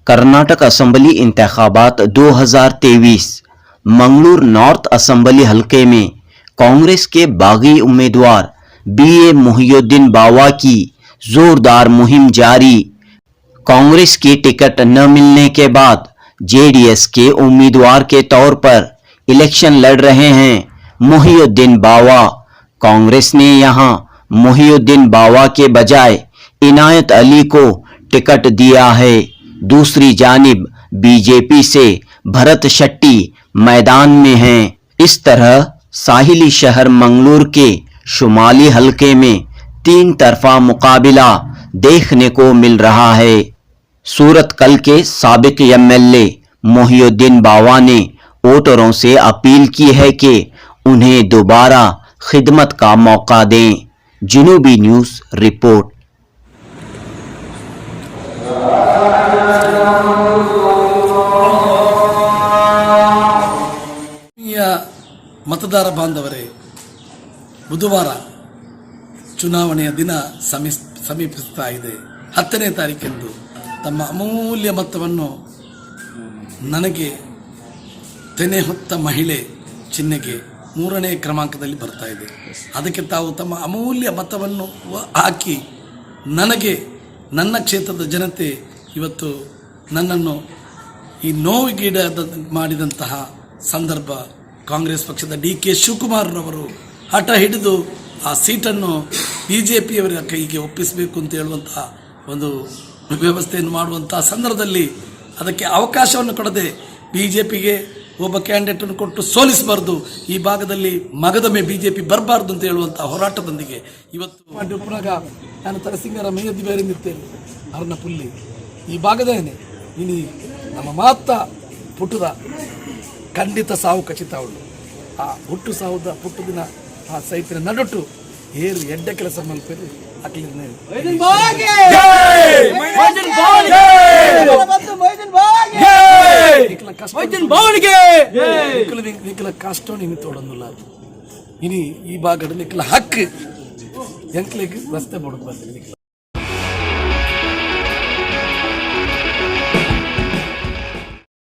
Karnataka assembly इंतखाबात 2023 Mangalore north assembly हलके में कांग्रेस के बागी उम्मीदवार बीए मोहिउद्दीन बावा की जोरदार मुहिम जारी। कांग्रेस की टिकट न मिलने के बाद जेडीएस के उम्मीदवार के तौर पर इलेक्शन लड़ रहे हैं मोहिउद्दीन बावा। कांग्रेस ने यहां मोहिउद्दीन बावा के बजाय इनायत अली को टिकट दिया है। दूसरी जानिब बीजेपी से भरत शेट्टी मैदान में हैं। इस तरह साहिली शहर मंगलूर के शुमाली हलके में तीन तरफा मुकाबला देखने को मिल रहा है। सूरत कल के साबिक एमएलए मोहिउद्दीन बावा ने वोटरों से अपील की है कि उन्हें दोबारा खिदमत का मौका दें। जुनूबी न्यूज़ रिपोर्ट। मतदार बांधवरे बुधवार ಚುನಾವಣೆಯ ದಿನ ಸಮೀಪಿಸುತ್ತಾ ಇದೆ। 10ನೇ ತಾರೀಖಂದು ತಮ್ಮ ಅಮೂಲ್ಯ ಮತವನ್ನು ನನಗೆ ತೆನೆ ಹೊತ್ತ ಮಹಿಳೆ ಚಿಹ್ನೆಗೆ 3ನೇ ಕ್ರಮಾಂಕದಲ್ಲಿ ಬರ್ತಾ ಇದೆ। ಅದಕ್ಕೆ ತಾವು ತಮ್ಮ ಅಮೂಲ್ಯ ಮತವನ್ನು ಹಾಕಿ ನನಗೆ ನನ್ನ ಕ್ಷೇತ್ರದ ಜನತೆ ಇವತ್ತು ನನ್ನನ್ನು ಈ ನೋವಿಗೀಡಾದ ಮಾಡಿದಂತಹ ಸಂದರ್ಭ ಕಾಂಗ್ರೆಸ್ ಪಕ್ಷದ ಡಿ.ಕೆ. ಶಿವಕುಮಾರ್ರವರು ಹಠ ಹಿಡಿದು ಆ ಸೀಟನ್ನು ಬಿಜೆಪಿಯವರ ಕೈಗೆ ಒಪ್ಪಿಸಬೇಕು ಅಂತ ಹೇಳುವಂತಹ ಒಂದು ವ್ಯವಸ್ಥೆಯನ್ನು ಮಾಡುವಂತಹ ಸಂದರ್ಭದಲ್ಲಿ ಅದಕ್ಕೆ ಅವಕಾಶವನ್ನು ಕೊಡದೆ ಬಿಜೆಪಿಗೆ ಒಬ್ಬ ಕ್ಯಾಂಡಿಡೇಟನ್ನು ಕೊಟ್ಟು ಸೋಲಿಸಬಾರ್ದು, ಈ ಭಾಗದಲ್ಲಿ ಮಗದೊಮ್ಮೆ ಬಿಜೆಪಿ ಬರಬಾರ್ದು ಅಂತ ಹೇಳುವಂತಹ ಹೋರಾಟದೊಂದಿಗೆ ಇವತ್ತು ಪುನಃ ನಾನು ತರಸಿಂಗರ ಮೇಯದ್ದಿ ಬೇರೆ ನಿರ್ತೇನೆ ಅರ್ನಪುಲ್ಲಿ ಈ ಭಾಗದೇನೆ ಇನಿ ನಮ್ಮ ಮಾತ ಪುಟ್ಟದ ಖಂಡಿತ ಸಾವು ಖಚಿತ ಅವಳು ಆ ಹುಟ್ಟು ಸಾವುದ ಪುಟ್ಟು ದಿನ ಆ ಸೈತಿನ ನಡುಟ್ಟು ಏರು ಎಡ್ಡ ಕೆಲಸ ಮಲ್ಪೇರು ಕಷ್ಟ ನಿಮಗೆ ತೋಡಂದಿಲ್ಲ ಇನಿ ಈ ಭಾಗದಲ್ಲಿ ಹಕ್ಕು ಎಂಕ್ಲೆಗೆ ರಸ್ತೆ ಮಾಡೋದು